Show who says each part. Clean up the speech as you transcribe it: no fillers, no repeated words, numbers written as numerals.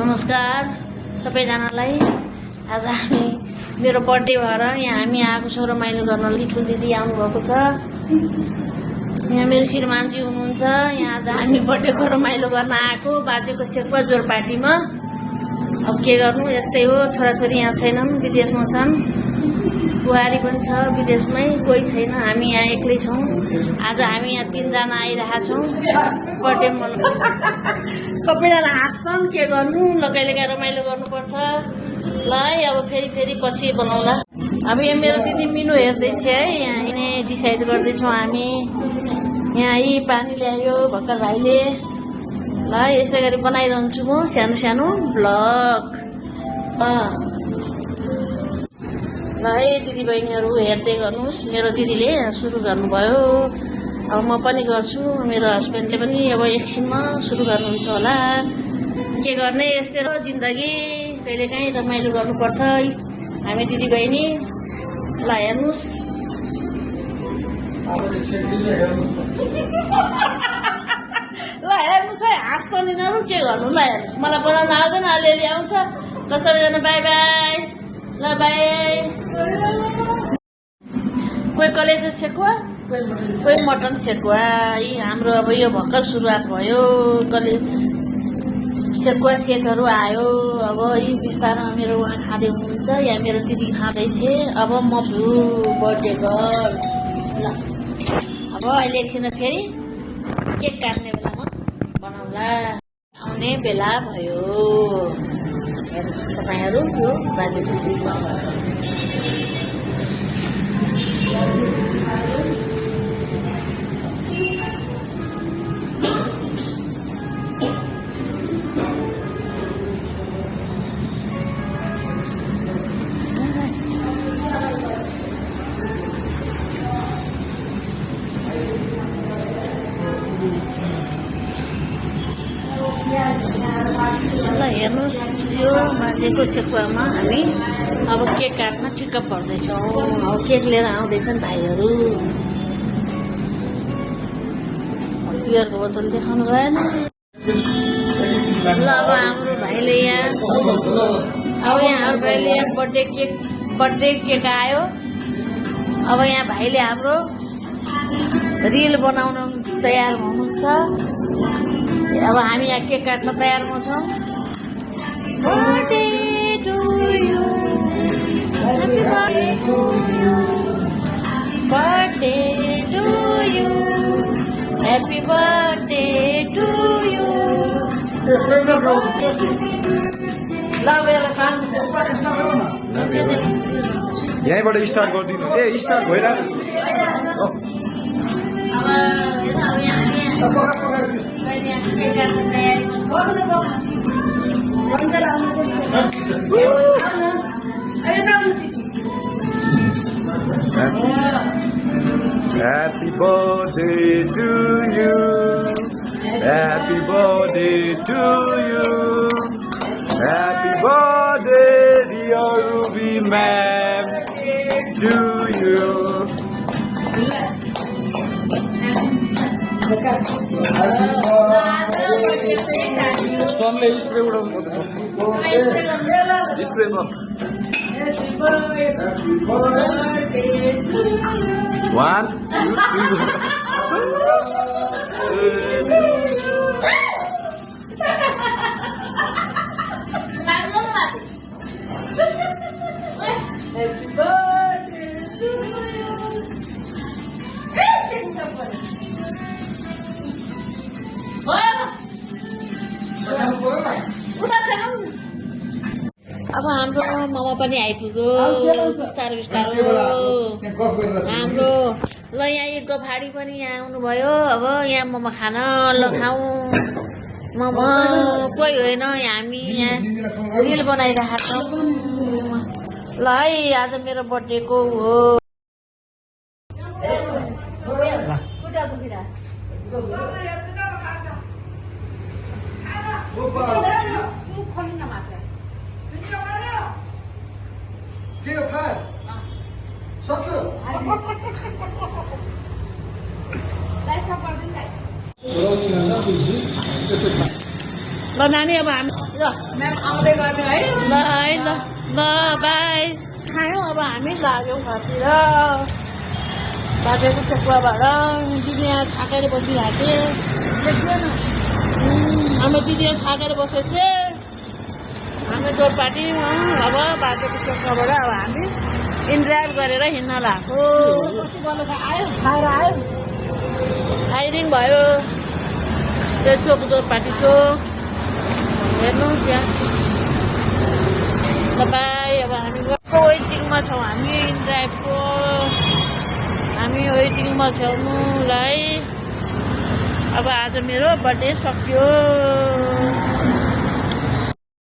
Speaker 1: नमस्कार सबैजनालाई। आज हामी मेरो बर्थडे भएर यहाँ हामी आएको छौँ रमाइलो गर्नलाई। ठुल दिदी आउनुभएको छ, यहाँ मेरो श्रीमानजी हुनुहुन्छ। यहाँ आज हामी बर्थडेको रमाइलो गर्न आएको बाजेको चेकमा जोर पार्टीमा। अब के गर्नु, यस्तै हो। छोराछोरी यहाँ छैनन्, विदेशमा छन्। बुहारी पनि छ विदेशमै, कोही छैन। हामी यहाँ एक्लै छौँ। आज हामी यहाँ 3 जना आइरहेका छौँ बर्थडे मनाउन। सबैजना हाँस्छन्, के गर्नु, कहिले काहीँ रमाइलो गर्नुपर्छ। ल है, अब फेरि पछि बनाउँला। अब यहाँ मेरो दिदी मिनु हेर्दैछ है। यहाँ यिनै डिसाइड गर्दैछौँ हामी। यहाँ यी पानी ल्यायो भर्खर भाइले। ल यसै गरी बनाइरहन्छु म सानो सानो ब्लग। ल है दिदी बहिनीहरू हेर्दै गर्नुहोस्। मेरो दिदीले सुरु गर्नुभयो, अब म पनि गर्छु। मेरो हस्बेन्डले पनि अब एकछिनमा सुरु गर्नुहुन्छ होला। के गर्ने, यस्तै हो जिन्दगी। कहिलेकाहीँ रमाइलो गर्नुपर्छ हामी दिदी बहिनी। ल हेर्नुहोस्। ल हेर्नुहोस् है, हाँस्छन् यिनीहरू, के गर्नु। ल हेर्नुहोस्, मलाई बनाउन आउँदैन, अलिअलि आउँछ। ल सबैजना बाई बाई। ल बाई। कोही कलेज सेकुवा, कोही मटन सेकुवा। यी हाम्रो अब यो भर्खर सुरुवात भयो। कलेज सेकुवा सेटहरू आयो। अब यी बिस्तारमा मेरो उहाँ खाँदै हुनुहुन्छ, यहाँ मेरो दिदी खाँदैछ। अब म छु बर्थडे गर्ल। ल अब अहिले एकछिन फेरि केक काट्ने बेलामा बनाउला। आउने बेला भयो। हेर्नुहोस् तपाईँहरू, यो बाजेको ल हेर्नुहोस्, यो बाजेको सेकुवामा हामी अब केक काट्न ठिक्क पर्दैछौँ। अब केक लिएर आउँदैछन् भाइहरू। बियरको बोतल देखाउनु भएन। ल अब हाम्रो भाइले यहाँ हाम्रो भाइले यहाँ बर्थडे केक आयो। अब यहाँ भाइले हाम्रो रिल बनाउन तयार हुनुहुन्छ। अब हामी यहाँ केक काट्न तयारमा छौँ। Birthday to you, birthday to you, birthday to you, happy birthday to you.
Speaker 2: यहीँबाट स्टार्ट गरिदिनु। ए स्टार्ट भइरहेको Happy birthday to you, happy birthday to you, happy birthday dear Ruby ma'am to you. Sonle spray उडाउनु पर्छ। Spray सन। 1
Speaker 1: अब हाम्रो मोमो पनि आइपुग्यो बिस्तारो बिस्तारो। हाम्रो ल यहाँ एक गफाडी पनि यहाँ आउनुभयो। अब यहाँ मोमो खान। ल खाउँ मोमो। कोही होइन, हामी यहाँ रिल बनाइरहेका छौँ। ल है, आज मेरो बर्थडेको हो।
Speaker 2: के हो खाए सक्यो लाइफ स्टप गर्दिन भाइ
Speaker 1: ल नानी अब हामी ल
Speaker 3: म्याम आउँदै गर्नु है
Speaker 1: ल है ल ल बाई खायौँ अब हामी लाग्यौँ घरतिर बाजेको चोकुवाबाट दिदी यहाँ थाकेर बसिरहेको थिएँ हाम्रो दिदी यहाँ थाकेर बसेको थिएँ हामी जोरपाटी अब बाजेको चोकुवाबाट अब हामी इन्ड्राइभ गरेर हिँड्न लाग्यो
Speaker 3: आयो खाएर आयो
Speaker 1: फायरिङ भयो त्यो चोक जोरपाटी चोक हेर्नु त्यहाँ तपाईँ अब हामी वेटिङमा छौँ हामी इन्ड्राइभको हामी वेटिङमा छौँ है अब आज मेरो बर्थडे सक्यो